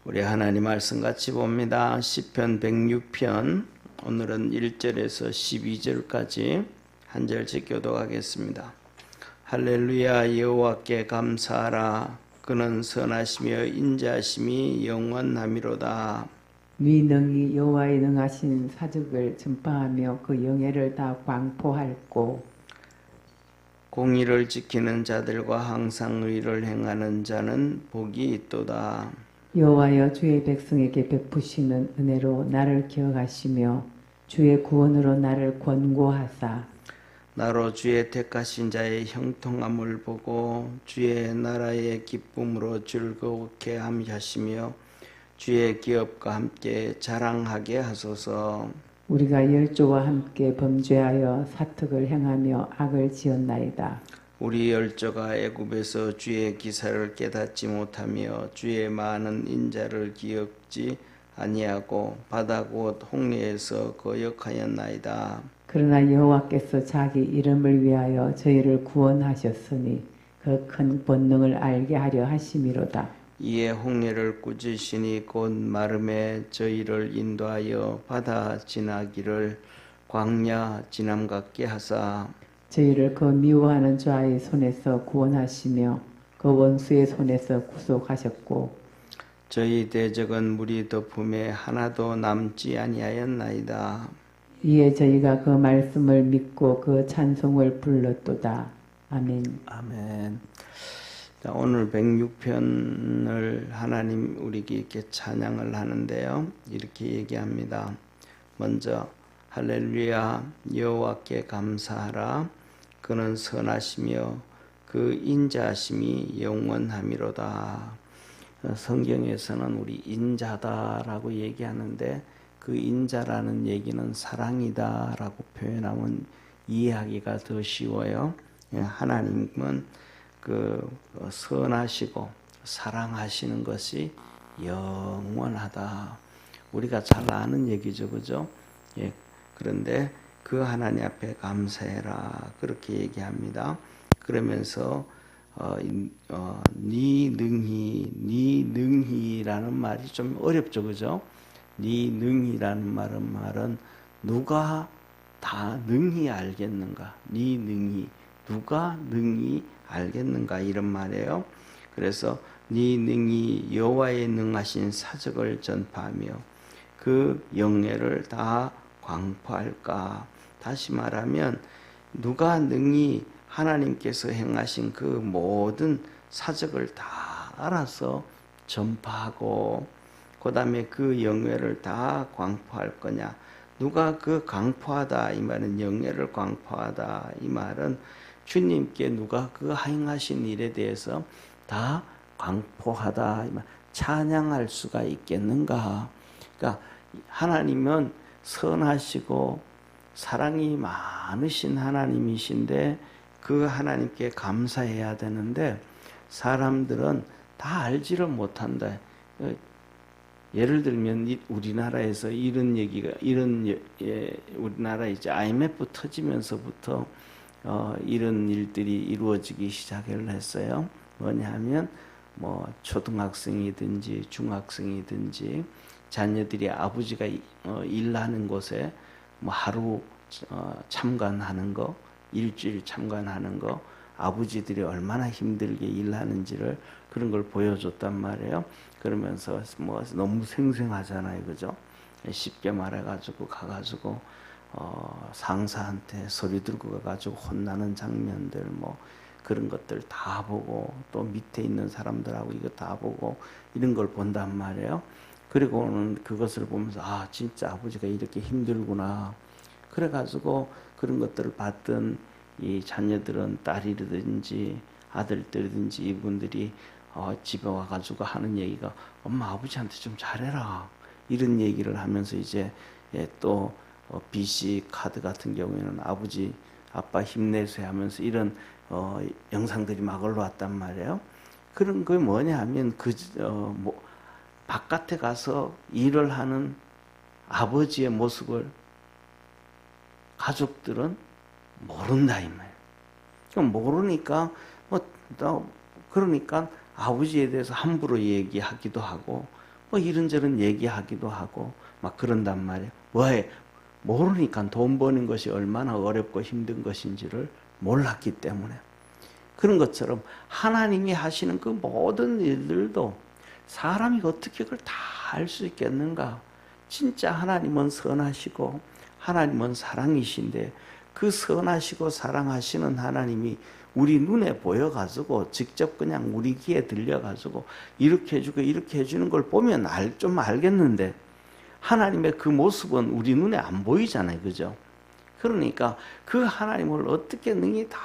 우리 하나님 말씀 같이 봅니다. 시편 106편 오늘은 1절에서 12절까지 한 절씩 교독하겠습니다. 할렐루야. 여호와께 감사하라. 그는 선하시며 인자하심이 영원하미로다. 네 능히 여호와의 능하신 사적을 전파하며 그 영예를 다 광포할고, 공의를 지키는 자들과 항상 의를 행하는 자는 복이 있도다. 여호와여 주의 백성에게 베푸시는 은혜로 나를 기억하시며 주의 구원으로 나를 권고하사, 나로 주의 택하신 자의 형통함을 보고 주의 나라의 기쁨으로 즐거우게 하시며 주의 기업과 함께 자랑하게 하소서. 우리가 열조와 함께 범죄하여 사특을 행하며 악을 지었나이다. 우리 열조가 애굽에서 주의 기사를 깨닫지 못하며 주의 많은 인자를 기억지 아니하고 바다 곧 홍해에서 거역하였나이다. 그러나 여호와께서 자기 이름을 위하여 저희를 구원하셨으니 그 큰 본능을 알게 하려 하심이로다. 이에 홍해를 꾸짖으시니 곧 마름에 저희를 인도하여 바다 지나기를 광야 지남 같게 하사, 저희를 그 미워하는 자의 손에서 구원하시며 그 원수의 손에서 구속하셨고, 저희 대적은 물이 덮음에 하나도 남지 아니하였나이다. 이에 저희가 그 말씀을 믿고 그 찬송을 불렀도다. 아멘. 아멘. 자, 오늘 106편을 하나님 우리에게 이렇게 찬양을 하는데요. 이렇게 얘기합니다. 먼저 할렐루야. 여호와께 감사하라. 그는 선하시며 그 인자하심이 영원하미로다. 성경에서는 우리 인자다라고 얘기하는데 그 인자라는 얘기는 사랑이다라고 표현하면 이해하기가 더 쉬워요. 하나님은 그 선하시고 사랑하시는 것이 영원하다. 우리가 잘 아는 얘기죠, 그죠? 예. 그런데 그 하나님 앞에 감사해라. 그렇게 얘기합니다. 그러면서 네 능히라는 말이 좀 어렵죠, 그죠? 네 능히라는 말은 누가 다 능히 알겠는가? 네 능히 누가 능히 알겠는가? 이런 말이에요. 그래서 네 능히 여호와의 능하신 사적을 전파하며 그 영예를 다 광포할까? 다시 말하면 누가 능히 하나님께서 행하신 그 모든 사적을 다 알아서 전파하고 그 다음에 그 영예를 다 광포할 거냐? 누가 그 광포하다 이 말은 영예를 광포하다 이 말은 주님께 누가 그 행하신 일에 대해서 다 광포하다 이 말, 찬양할 수가 있겠는가? 그러니까 하나님은 선하시고 사랑이 많으신 하나님이신데 그 하나님께 감사해야 되는데 사람들은 다 알지를 못한다. 예를 들면 우리나라에서 이런 얘기가 우리나라 이제 IMF 터지면서부터 이런 일들이 이루어지기 시작을 했어요. 뭐냐면 뭐 초등학생이든지 중학생이든지 자녀들이 아버지가 일하는 곳에 뭐 하루 참관하는 거, 일주일 참관하는 거, 아버지들이 얼마나 힘들게 일하는지를 그런 걸 보여줬단 말이에요. 그러면서 뭐 너무 생생하잖아요, 그죠? 쉽게 말해가지고 가가지고 상사한테 소리 들고 가가지고 혼나는 장면들 뭐 그런 것들 다 보고 또 밑에 있는 사람들하고 이거 다 보고 이런 걸 본단 말이에요. 그리고는 그것을 보면서 아 진짜 아버지가 이렇게 힘들구나. 그래가지고 그런 것들을 봤던 이 자녀들은 딸이든지 아들들이든지 이분들이 집에 와가지고 하는 얘기가 엄마 아버지한테 좀 잘해라 이런 얘기를 하면서 이제 또 BC 카드 같은 경우에는 아버지 아빠 힘내세요 하면서 이런 영상들이 막 올라왔단 말이에요. 그런 게 뭐냐 하면 뭐 바깥에 가서 일을 하는 아버지의 모습을 가족들은 모른다 이 말이에요. 그럼 모르니까 그러니까 아버지에 대해서 함부로 얘기하기도 하고 뭐 이런저런 얘기하기도 하고 막 그런단 말이에요. 왜? 모르니까 돈 버는 것이 얼마나 어렵고 힘든 것인지를 몰랐기 때문에. 그런 것처럼 하나님이 하시는 그 모든 일들도 사람이 어떻게 그걸 다 알 수 있겠는가? 진짜 하나님은 선하시고 하나님은 사랑이신데 그 선하시고 사랑하시는 하나님이 우리 눈에 보여가지고 직접 그냥 우리 귀에 들려가지고 이렇게 해주고 이렇게 해주는 걸 보면 좀 알겠는데 하나님의 그 모습은 우리 눈에 안 보이잖아요. 그죠? 그러니까 그 하나님을 어떻게 능히 다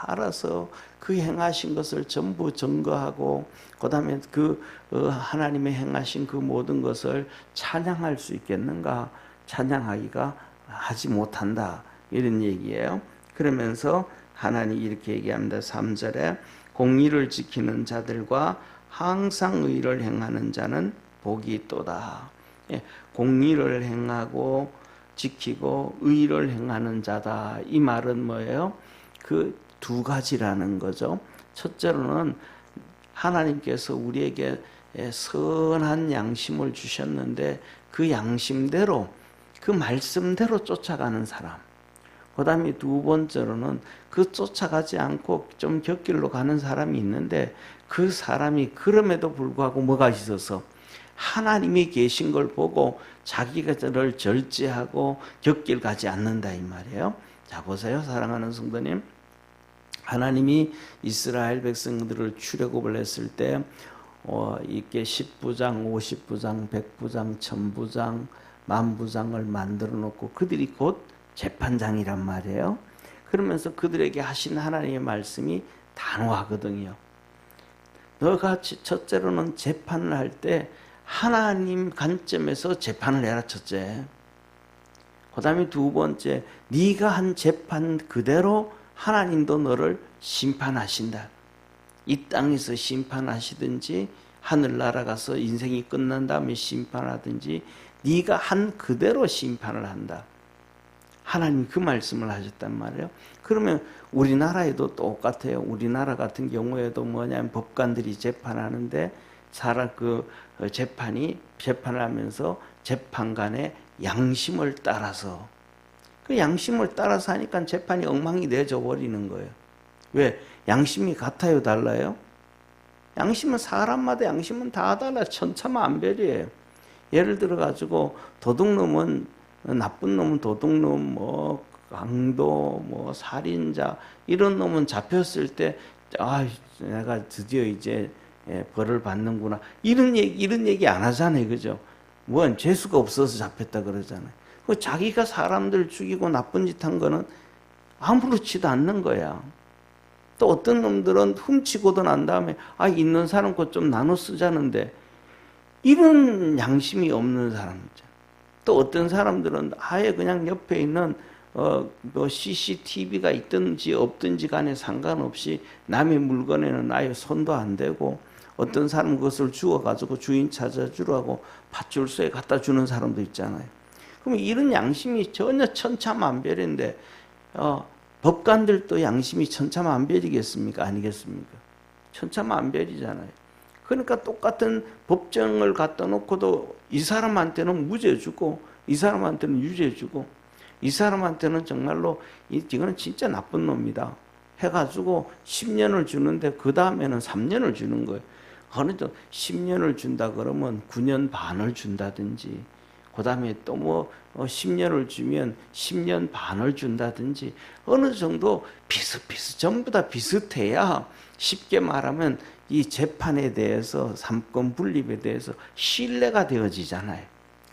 알아서 그 행하신 것을 전부 증거하고 그 다음에 그 하나님의 행하신 그 모든 것을 찬양할 수 있겠는가? 찬양하기가 하지 못한다. 이런 얘기예요. 그러면서 하나님이 이렇게 얘기합니다. 3절에 공의를 지키는 자들과 항상 의를 행하는 자는 복이 있도다. 예, 공의를 행하고 지키고 의를 행하는 자다. 이 말은 뭐예요? 그 두 가지라는 거죠. 첫째로는 하나님께서 우리에게 선한 양심을 주셨는데 그 양심대로 그 말씀대로 쫓아가는 사람. 그 다음에 두 번째로는 그 쫓아가지 않고 좀 곁길로 가는 사람이 있는데 그 사람이 그럼에도 불구하고 뭐가 있어서 하나님이 계신 걸 보고 자기를 절제하고 곁길 가지 않는다 이 말이에요. 자 보세요. 사랑하는 성도님. 하나님이 이스라엘 백성들을 출애굽을 했을 때 이렇게 10부장, 50부장, 100부장, 1000부장, 10,000부장을 만들어 놓고 그들이 곧 재판장이란 말이에요. 그러면서 그들에게 하신 하나님의 말씀이 단호하거든요. 너가 첫째로는 재판을 할 때 하나님 관점에서 재판을 해라 첫째. 그 다음에 두 번째 네가 한 재판 그대로 하나님도 너를 심판하신다. 이 땅에서 심판하시든지 하늘나라 가서 인생이 끝난 다음에 심판하든지 네가 한 그대로 심판을 한다. 하나님 그 말씀을 하셨단 말이에요. 그러면 우리나라에도 똑같아요. 우리나라 같은 경우에도 뭐냐면 법관들이 재판하는데 재판을 하면서 재판관의 양심을 따라서 그 양심을 따라서 하니까 재판이 엉망이 내져 버리는 거예요. 왜? 양심이 같아요? 달라요? 양심은 사람마다 양심은 다 달라. 천차만별이에요. 예를 들어 가지고 도둑놈은 나쁜 놈은 도둑놈, 뭐 강도, 뭐 살인자 이런 놈은 잡혔을 때 내가 드디어 이제 벌을 받는구나. 이런 얘기 안 하잖아요. 그죠? 뭔 죄수가 없어서 잡혔다 그러잖아요. 자기가 사람들 죽이고 나쁜 짓 한 거는 아무렇지도 않는 거야. 또 어떤 놈들은 훔치고도 난 다음에 있는 사람 것 좀 나눠 쓰자는데 이런 양심이 없는 사람이죠. 또 어떤 사람들은 아예 그냥 옆에 있는 CCTV가 있든지 없든지 간에 상관없이 남의 물건에는 아예 손도 안 대고 어떤 사람은 그것을 주워가지고 주인 찾아주라고 팥줄소에 갖다 주는 사람도 있잖아요. 그럼 이런 양심이 전혀 천차만별인데 법관들도 양심이 천차만별이겠습니까? 아니겠습니까? 천차만별이잖아요. 그러니까 똑같은 법정을 갖다 놓고도 이 사람한테는 무죄 주고 이 사람한테는 유죄 주고 이 사람한테는 정말로 이거는 진짜 나쁜 놈이다 해가지고 10년을 주는데 그 다음에는 3년을 주는 거예요. 어느 정도 10년을 준다 그러면 9년 반을 준다든지 그 다음에 또 10년을 주면 10년 반을 준다든지 어느 정도 전부 다 비슷해야 쉽게 말하면 이 재판에 대해서 삼권 분립에 대해서 신뢰가 되어지잖아요.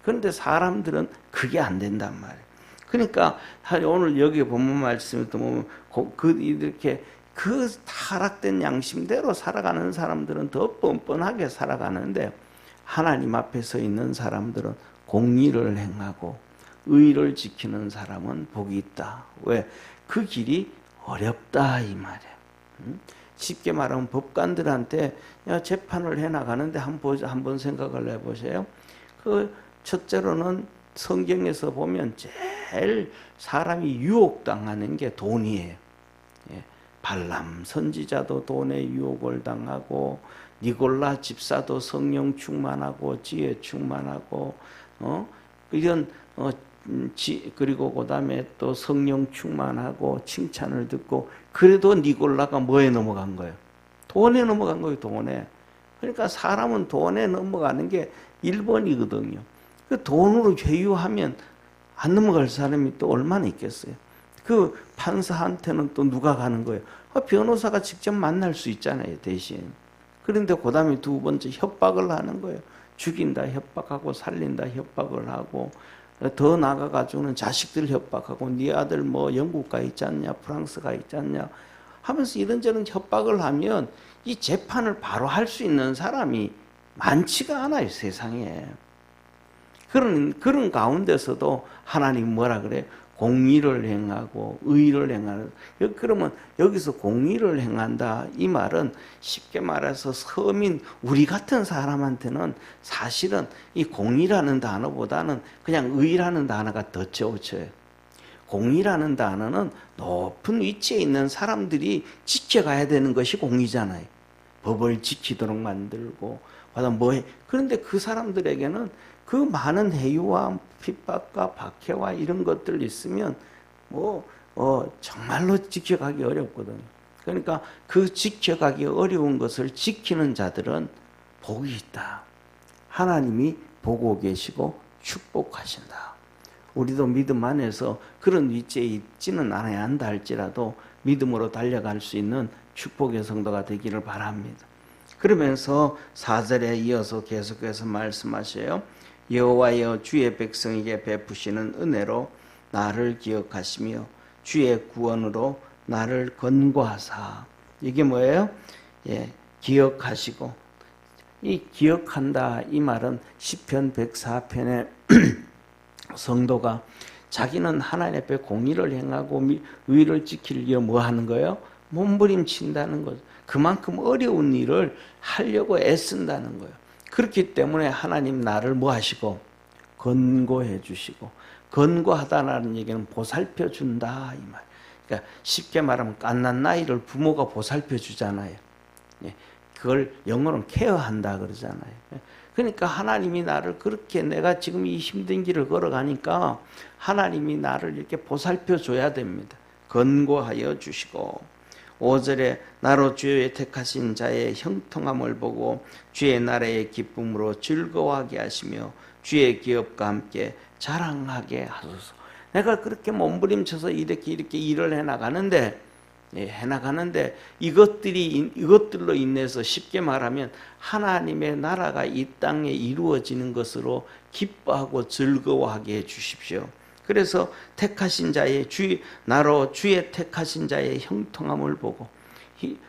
그런데 사람들은 그게 안 된단 말이에요. 그러니까 오늘 여기 본문 말씀을 또 보면 이렇게 그 타락된 양심대로 살아가는 사람들은 더 뻔뻔하게 살아가는데 하나님 앞에 서 있는 사람들은 공의를 행하고 의를 지키는 사람은 복이 있다. 왜? 그 길이 어렵다 이 말이에요. 쉽게 말하면 법관들한테 재판을 해나가는데 한번 생각을 해보세요. 그 첫째로는 성경에서 보면 제일 사람이 유혹당하는 게 돈이에요. 발람 선지자도 돈에 유혹을 당하고 니골라 집사도 성령 충만하고 지혜 충만하고 이런 그리고 그다음에 또 성령 충만하고 칭찬을 듣고 그래도 니골라가 뭐에 넘어간 거예요? 돈에 넘어간 거예요. 돈에. 그러니까 사람은 돈에 넘어가는 게 1번이거든요. 그 돈으로 회유하면 안 넘어갈 사람이 또 얼마나 있겠어요. 그 판사한테는 또 누가 가는 거예요? 변호사가 직접 만날 수 있잖아요, 대신. 그런데 그 다음에 두 번째 협박을 하는 거예요. 죽인다 협박하고 살린다 협박을 하고 더 나아가가지고는 자식들 협박하고 네 아들 뭐 영국 가 있지 않냐 프랑스 가 있지 않냐 하면서 이런저런 협박을 하면 이 재판을 바로 할 수 있는 사람이 많지가 않아요, 세상에. 그런 가운데서도 하나님 뭐라 그래? 공의를 행하고 의를 행하는. 그러면 여기서 공의를 행한다 이 말은 쉽게 말해서 서민 우리 같은 사람한테는 사실은 이 공의라는 단어보다는 그냥 의라는 단어가 더 치우쳐요. 공의라는 단어는 높은 위치에 있는 사람들이 지켜가야 되는 것이 공의잖아요. 법을 지키도록 만들고 뭐해. 그런데 그 사람들에게는 그 많은 해유와 핍박과 박해와 이런 것들 있으면 정말로 지켜가기 어렵거든요. 그러니까 그 지켜가기 어려운 것을 지키는 자들은 복이 있다. 하나님이 보고 계시고 축복하신다. 우리도 믿음 안에서 그런 위치에 있지는 않아야 한다 할지라도 믿음으로 달려갈 수 있는 축복의 성도가 되기를 바랍니다. 그러면서 4절에 이어서 계속해서 말씀하셔요. 여호와여 주의 백성에게 베푸시는 은혜로 나를 기억하시며 주의 구원으로 나를 권고하사. 이게 뭐예요? 기억하시고. 이 기억한다 이 말은 시편 104편의 성도가 자기는 하나님 앞에 공의를 행하고 의를 지키기 위해 뭐 하는 거예요? 몸부림친다는 거죠. 그만큼 어려운 일을 하려고 애쓴다는 거예요. 그렇기 때문에 하나님 나를 뭐 하시고 권고해 주시고, 권고하다라는 얘기는 보살펴 준다 이 말. 그러니까 쉽게 말하면 갓난 나이를 부모가 보살펴 주잖아요. 그걸 영어로는 케어한다 그러잖아요. 그러니까 하나님이 나를 그렇게 내가 지금 이 힘든 길을 걸어가니까 하나님이 나를 이렇게 보살펴 줘야 됩니다. 권고하여 주시고 5절에 나로 주의 택하신 자의 형통함을 보고 주의 나라의 기쁨으로 즐거워하게 하시며 주의 기업과 함께 자랑하게 하소서. 내가 그렇게 몸부림쳐서 이렇게 일을 해나가는데 이것들로 인해서 쉽게 말하면 하나님의 나라가 이 땅에 이루어지는 것으로 기뻐하고 즐거워하게 해 주십시오. 그래서 택하신 자의 나로 주의 택하신 자의 형통함을 보고,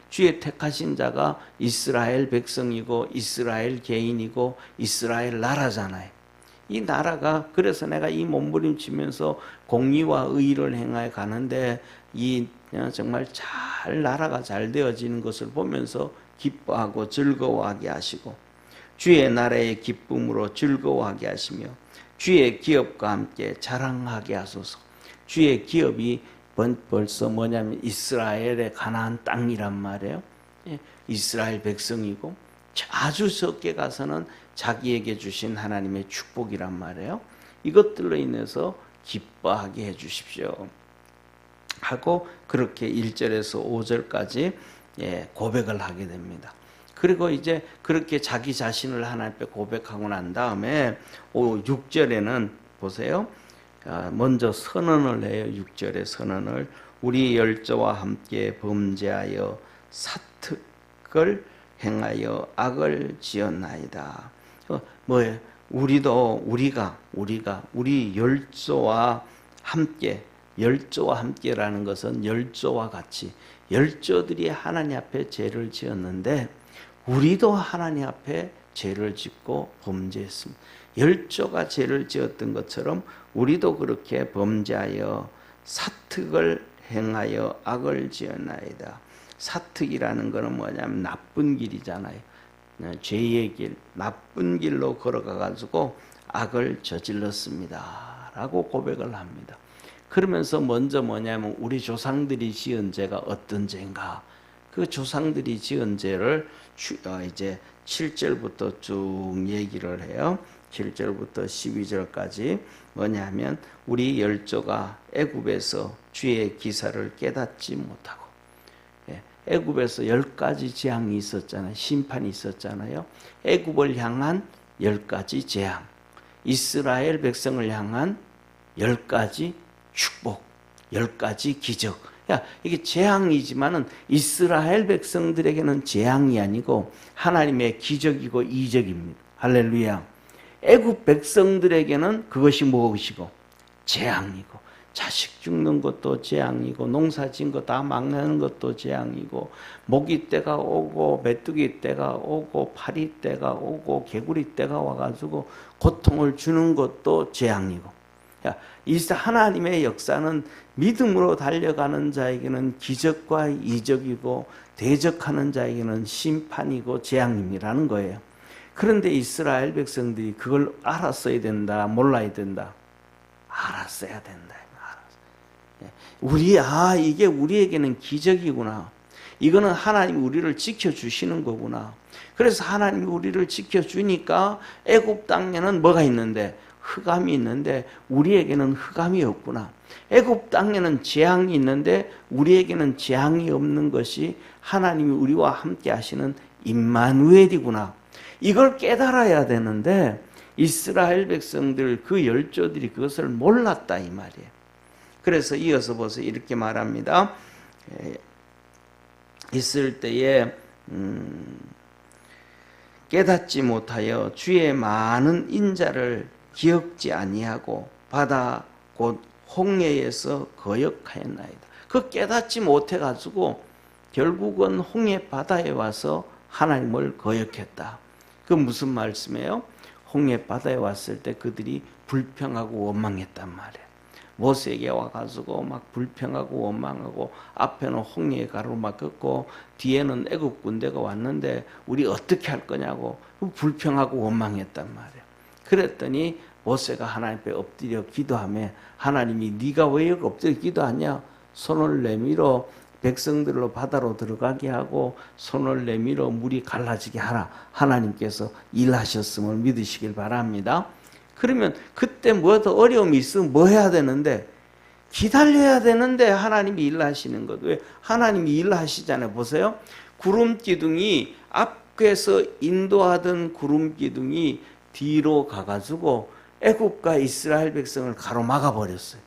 주의 택하신 자가 이스라엘 백성이고 이스라엘 개인이고 이스라엘 나라잖아요. 이 나라가, 그래서 내가 이 몸부림치면서 공의와 의를 행하여 가는데 정말 나라가 잘 되어지는 것을 보면서 기뻐하고 즐거워하게 하시고 주의 나라의 기쁨으로 즐거워하게 하시며 주의 기업과 함께 자랑하게 하소서. 주의 기업이 벌써 뭐냐면 이스라엘의 가나안 땅이란 말이에요. 이스라엘 백성이고 아주 적게 가서는 자기에게 주신 하나님의 축복이란 말이에요. 이것들로 인해서 기뻐하게 해 주십시오 하고 그렇게 1절에서 5절까지 고백을 하게 됩니다. 그리고 이제 그렇게 자기 자신을 하나님 앞에 고백하고 난 다음에 6절에는 보세요. 먼저 선언을 해요. 6절에 선언을 우리 열조와 함께 범죄하여 사특을 행하여 악을 지었나이다. 뭐예요? 우리가 우리 열조와 함께라는 것은 열조와 같이 열조들이 하나님 앞에 죄를 지었는데 우리도 하나님 앞에 죄를 짓고 범죄했습니다. 열조가 죄를 지었던 것처럼 우리도 그렇게 범죄하여 사특을 행하여 악을 지었나이다. 사특이라는 것은 뭐냐면 나쁜 길이잖아요. 죄의 길, 나쁜 길로 걸어가가지고 악을 저질렀습니다 라고 고백을 합니다. 그러면서 먼저 뭐냐면 우리 조상들이 지은 죄가 어떤 죄인가, 그 조상들이 지은 죄를 이제 7절부터 쭉 얘기를 해요. 7절부터 12절까지 뭐냐면 우리 열조가 애굽에서 주의 기사를 깨닫지 못하고, 애굽에서 10가지 재앙이 있었잖아요. 심판이 있었잖아요. 애굽을 향한 10가지 재앙, 이스라엘 백성을 향한 10가지 축복, 10가지 기적. 이게 재앙이지만은 이스라엘 백성들에게는 재앙이 아니고 하나님의 기적이고 이적입니다. 할렐루야. 애굽 백성들에게는 그것이 무엇이고? 재앙이고, 자식 죽는 것도 재앙이고, 농사 지은 거 다 망하는 것도 재앙이고, 모기 때가 오고, 메뚜기 때가 오고, 파리 때가 오고, 개구리 때가 와가지고 고통을 주는 것도 재앙이고. 이 하나님의 역사는 믿음으로 달려가는 자에게는 기적과 이적이고, 대적하는 자에게는 심판이고 재앙임이라는 거예요. 그런데 이스라엘 백성들이 그걸 알았어야 된다, 몰라야 된다? 알았어야 된다. 이게 우리에게는 기적이구나. 이거는 하나님이 우리를 지켜주시는 거구나. 그래서 하나님이 우리를 지켜주니까 애굽 땅에는 뭐가 있는데? 흑암이 있는데 우리에게는 흑암이 없구나. 애굽 땅에는 재앙이 있는데 우리에게는 재앙이 없는 것이 하나님이 우리와 함께 하시는 임마누엘이구나. 이걸 깨달아야 되는데 이스라엘 백성들 그 열조들이 그것을 몰랐다 이 말이에요. 그래서 이어서 보세요. 이렇게 말합니다. 있을 때에 깨닫지 못하여 주의 많은 인자를 기억지 아니하고 바다 곧 홍해에서 거역하였나이다. 그 깨닫지 못해가지고 결국은 홍해 바다에 와서 하나님을 거역했다. 그 무슨 말씀이에요? 홍해 바다에 왔을 때 그들이 불평하고 원망했단 말이에요. 모세에게 와가지고 막 불평하고 원망하고, 앞에는 홍해에 가로막혔고 뒤에는 애굽 군대가 왔는데 우리 어떻게 할 거냐고 불평하고 원망했단 말이에요. 그랬더니 모세가 하나님 앞에 엎드려 기도하며, 하나님이 네가 왜 여기 엎드려 기도하냐? 손을 내밀어 백성들로 바다로 들어가게 하고 손을 내밀어 물이 갈라지게 하라. 하나님께서 일하셨음을 믿으시길 바랍니다. 그러면 그때 뭐 더 어려움이 있으면 뭐 해야 되는데? 기다려야 되는데 하나님이 일하시는 것. 왜? 하나님이 일하시잖아요. 보세요. 구름 기둥이, 앞에서 인도하던 구름 기둥이 뒤로 가가지고 애굽과 이스라엘 백성을 가로막아 버렸어요.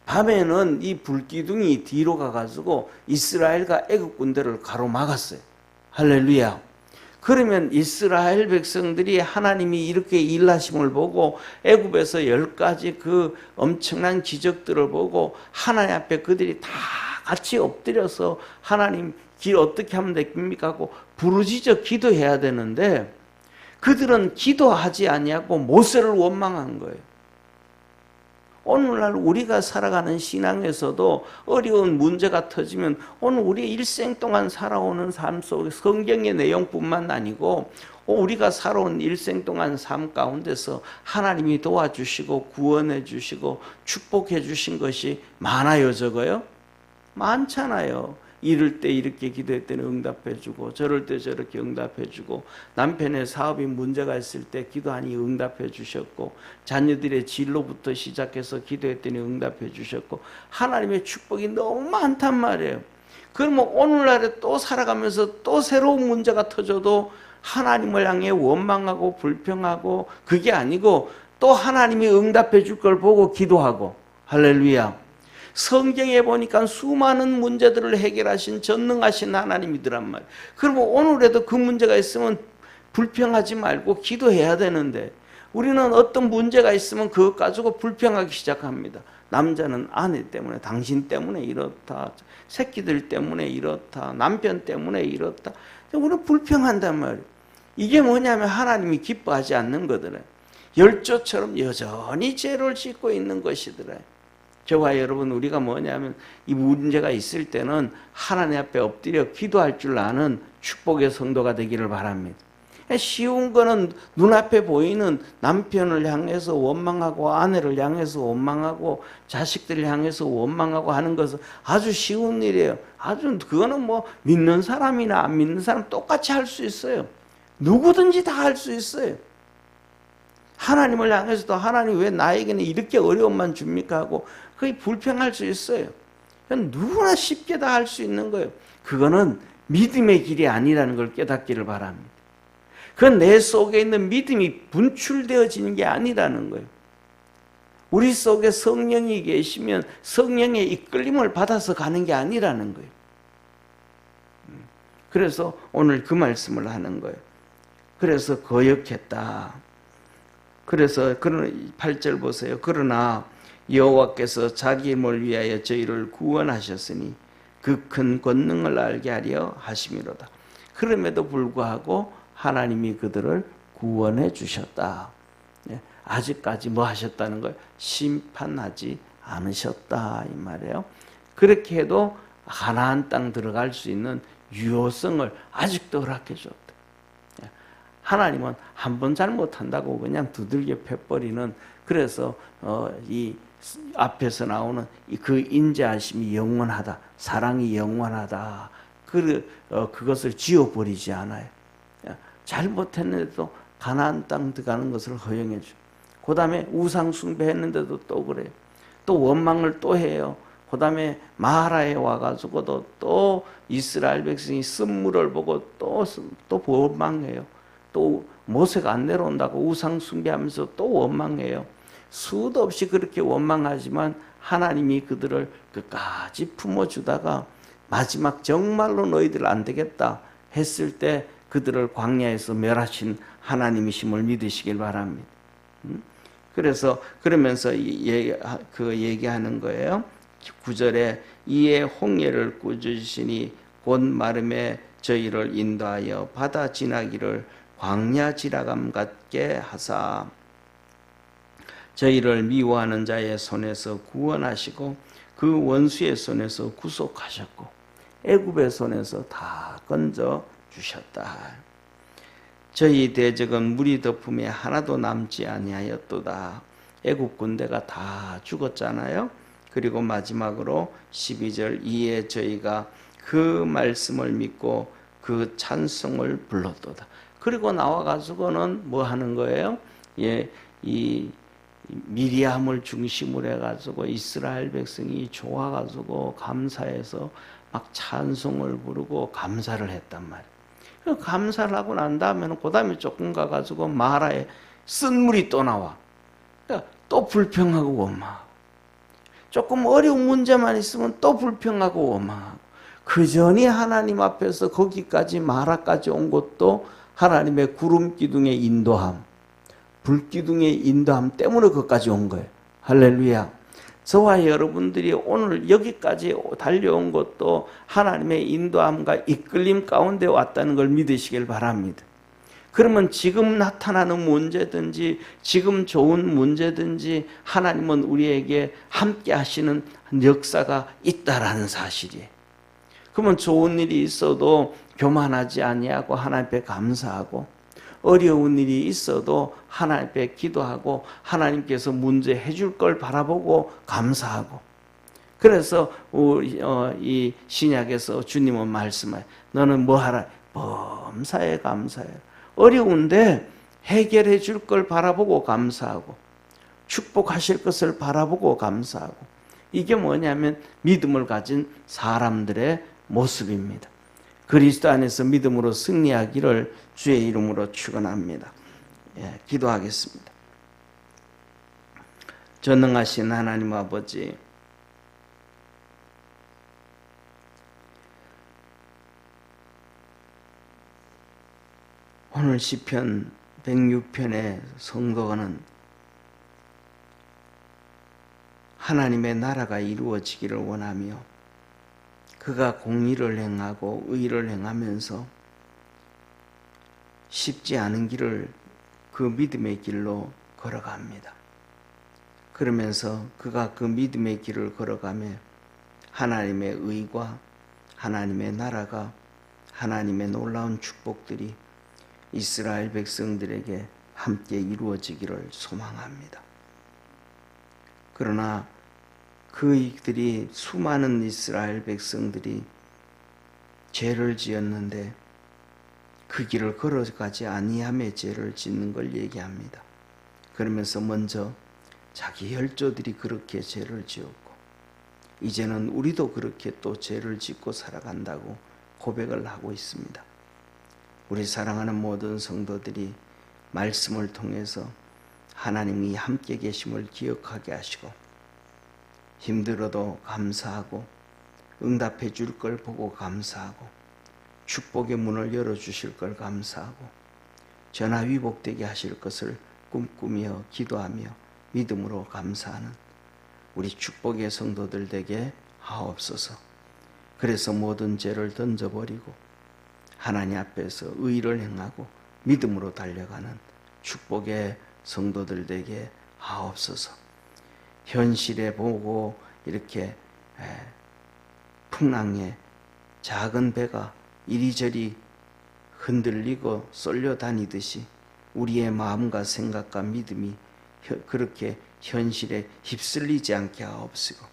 밤에는 이 불기둥이 뒤로 가가지고 이스라엘과 애굽 군대를 가로막았어요. 할렐루야. 그러면 이스라엘 백성들이 하나님이 이렇게 일하심을 보고 애굽에서 10가지 그 엄청난 기적들을 보고 하나님 앞에 그들이 다 같이 엎드려서 하나님 길 어떻게 하면 됩니까 하고 부르짖어 기도해야 되는데 그들은 기도하지 아니하고 모세를 원망한 거예요. 오늘날 우리가 살아가는 신앙에서도 어려운 문제가 터지면 오늘 우리 일생 동안 살아오는 삶 속에 성경의 내용뿐만 아니고 우리가 살아온 일생 동안 삶 가운데서 하나님이 도와주시고 구원해 주시고 축복해 주신 것이 많아요, 적어요? 많잖아요. 이럴 때 이렇게 기도했더니 응답해 주고 저럴 때 저렇게 응답해 주고 남편의 사업이 문제가 있을 때 기도하니 응답해 주셨고 자녀들의 진로부터 시작해서 기도했더니 응답해 주셨고 하나님의 축복이 너무 많단 말이에요. 그러면 오늘날에 또 살아가면서 또 새로운 문제가 터져도 하나님을 향해 원망하고 불평하고 그게 아니고 또 하나님이 응답해 줄 걸 보고 기도하고. 할렐루야. 성경에 보니까 수많은 문제들을 해결하신 전능하신 하나님이더란 말이에요. 그러면 오늘에도 그 문제가 있으면 불평하지 말고 기도해야 되는데 우리는 어떤 문제가 있으면 그것 가지고 불평하기 시작합니다. 남자는 아내 때문에, 당신 때문에 이렇다, 새끼들 때문에 이렇다, 남편 때문에 이렇다. 우리는 불평한단 말이에요. 이게 뭐냐면 하나님이 기뻐하지 않는 거더래요. 열조처럼 여전히 죄를 짓고 있는 것이더래요. 저와 여러분, 우리가 뭐냐면 이 문제가 있을 때는 하나님 앞에 엎드려 기도할 줄 아는 축복의 성도가 되기를 바랍니다. 쉬운 거는 눈앞에 보이는 남편을 향해서 원망하고 아내를 향해서 원망하고 자식들을 향해서 원망하고 하는 것은 아주 쉬운 일이에요. 아주 그거는 뭐 믿는 사람이나 안 믿는 사람 똑같이 할 수 있어요. 누구든지 다 할 수 있어요. 하나님을 향해서도 하나님 왜 나에게는 이렇게 어려움만 줍니까 하고 거의 불평할 수 있어요. 누구나 쉽게 다 할 수 있는 거예요. 그거는 믿음의 길이 아니라는 걸 깨닫기를 바랍니다. 그건 내 속에 있는 믿음이 분출되어지는 게 아니라는 거예요. 우리 속에 성령이 계시면 성령의 이끌림을 받아서 가는 게 아니라는 거예요. 그래서 오늘 그 말씀을 하는 거예요. 그래서 거역했다. 그래서 그런 8절 보세요. 그러나 여호와께서 자기 힘을 위하여 저희를 구원하셨으니 그 큰 권능을 알게 하려 하심이로다. 그럼에도 불구하고 하나님이 그들을 구원해 주셨다. 아직까지 뭐 하셨다는 거예요? 심판하지 않으셨다 이 말이에요. 그렇게 해도 가나안 땅 들어갈 수 있는 유효성을 아직도 허락해 줬다. 하나님은 한 번 잘못한다고 그냥 두들겨 패버리는, 그래서 이 앞에서 나오는 그 인자하심이 영원하다, 사랑이 영원하다, 그것을 지워버리지 않아요. 잘못했는데도 가나안 땅 들어가는 것을 허용해 줘요. 그 다음에 우상 숭배했는데도 또 그래요. 또 원망을 또 해요. 그 다음에 마하라에 와가지고도 또 이스라엘 백성이 쓴물을 보고 또 원망해요. 또 모세가 안 내려온다고 우상 숭배하면서 또 원망해요. 수도 없이 그렇게 원망하지만 하나님이 그들을 끝까지 품어주다가 마지막 정말로 너희들 안 되겠다 했을 때 그들을 광야에서 멸하신 하나님이심을 믿으시길 바랍니다. 그래서 그러면서 그 얘기하는 거예요. 9절에 이에 홍해를 꾸짖으시니 곧 마름에 저희를 인도하여 바다 지나기를 광야 지나감 같게 하사 저희를 미워하는 자의 손에서 구원하시고 그 원수의 손에서 구속하셨고 애굽의 손에서 다 건져 주셨다. 저희 대적은 무리 덮음에 하나도 남지 아니하였도다. 애굽 군대가 다 죽었잖아요. 그리고 마지막으로 12절 이에 저희가 그 말씀을 믿고 그 찬송을 불렀도다. 그리고 나와가지고는 뭐 하는 거예요? 이 미리암을 중심으로 해가지고 이스라엘 백성이 좋아가지고 감사해서 막 찬송을 부르고 감사를 했단 말이에요. 감사를 하고 난 다음에는 그 다음에 조금 가가지고 마라에 쓴물이 또 나와. 또 불평하고 원망하고. 조금 어려운 문제만 있으면 또 불평하고 원망하고. 그 전이 하나님 앞에서 거기까지 마라까지 온 것도 하나님의 구름 기둥의 인도함, 불 기둥의 인도함 때문에 거기까지 온 거예요. 할렐루야. 저와 여러분들이 오늘 여기까지 달려온 것도 하나님의 인도함과 이끌림 가운데 왔다는 걸 믿으시길 바랍니다. 그러면 지금 나타나는 문제든지 지금 좋은 문제든지 하나님은 우리에게 함께 하시는 역사가 있다라는 사실이에요. 그러면 좋은 일이 있어도 교만하지 아니하고 하나님 앞에 감사하고, 어려운 일이 있어도 하나님 앞에 기도하고 하나님께서 문제 해줄 걸 바라보고 감사하고. 그래서 이 신약에서 주님은 말씀해, 너는 뭐 하라? 범사에 감사해. 어려운데 해결해 줄 걸 바라보고 감사하고 축복하실 것을 바라보고 감사하고. 이게 뭐냐면 믿음을 가진 사람들의 모습입니다. 그리스도 안에서 믿음으로 승리하기를 주의 이름으로 축원합니다. 기도하겠습니다. 전능하신 하나님 아버지, 오늘 시편 106편의 성도가는 하나님의 나라가 이루어지기를 원하며 그가 공의를 행하고 의를 행하면서 쉽지 않은 길을 그 믿음의 길로 걸어갑니다. 그러면서 그가 그 믿음의 길을 걸어가며 하나님의 의와 하나님의 나라가, 하나님의 놀라운 축복들이 이스라엘 백성들에게 함께 이루어지기를 소망합니다. 그러나 그들이 수많은 이스라엘 백성들이 죄를 지었는데 그 길을 걸어가지 아니함에 죄를 짓는 걸 얘기합니다. 그러면서 먼저 자기 혈조들이 그렇게 죄를 지었고 이제는 우리도 그렇게 또 죄를 짓고 살아간다고 고백을 하고 있습니다. 우리 사랑하는 모든 성도들이 말씀을 통해서 하나님이 함께 계심을 기억하게 하시고 힘들어도 감사하고 응답해 줄 걸 보고 감사하고 축복의 문을 열어주실 걸 감사하고 전화위복되게 하실 것을 꿈꾸며 기도하며 믿음으로 감사하는 우리 축복의 성도들 되게 하옵소서. 그래서 모든 죄를 던져버리고 하나님 앞에서 의를 행하고 믿음으로 달려가는 축복의 성도들 되게 하옵소서. 현실에 보고 이렇게 풍랑에 작은 배가 이리저리 흔들리고 쏠려 다니듯이 우리의 마음과 생각과 믿음이 그렇게 현실에 휩쓸리지 않게 하옵시고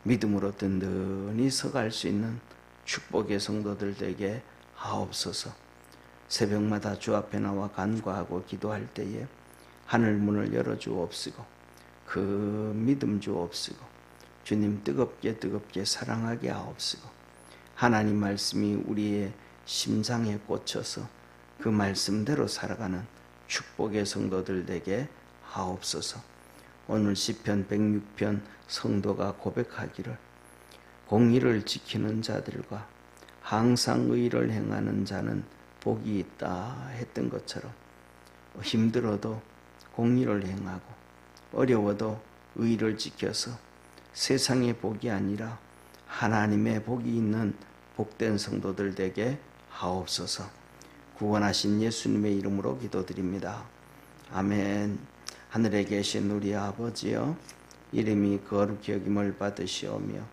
믿음으로 든든히 서갈 수 있는 축복의 성도들 되게 하옵소서. 새벽마다 주 앞에 나와 간구하고 기도할 때에 하늘 문을 열어주옵시고 그 믿음 주옵시고 주님 뜨겁게 사랑하게 하옵시고 하나님 말씀이 우리의 심장에 꽂혀서 그 말씀대로 살아가는 축복의 성도들 되게 하옵소서. 오늘 시편 106편 성도가 고백하기를 공의를 지키는 자들과 항상 의를 행하는 자는 복이 있다 했던 것처럼 힘들어도 공의를 행하고 어려워도 의를 지켜서 세상의 복이 아니라 하나님의 복이 있는 복된 성도들 되게 하옵소서. 구원하신 예수님의 이름으로 기도드립니다. 아멘. 하늘에 계신 우리 아버지여, 이름이 거룩히 여김을 받으시오며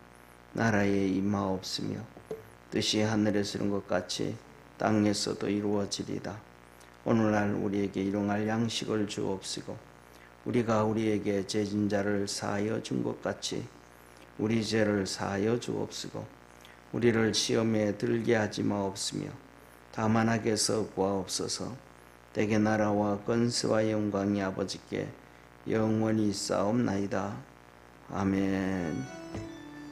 나라에 임하옵시며 뜻이 하늘에서 이룬 것 같이 땅에서도 이루어지리다. 오늘날 우리에게 일용할 양식을 주옵시고 우리가 우리에게 죄진 자를 사하여 준 것 같이 우리 죄를 사하여 주옵시고 우리를 시험에 들게 하지 마옵시며 다만 악에서 구하옵소서. 대개 나라와 권세와 영광이 아버지께 영원히 있사옵나이다. 아멘.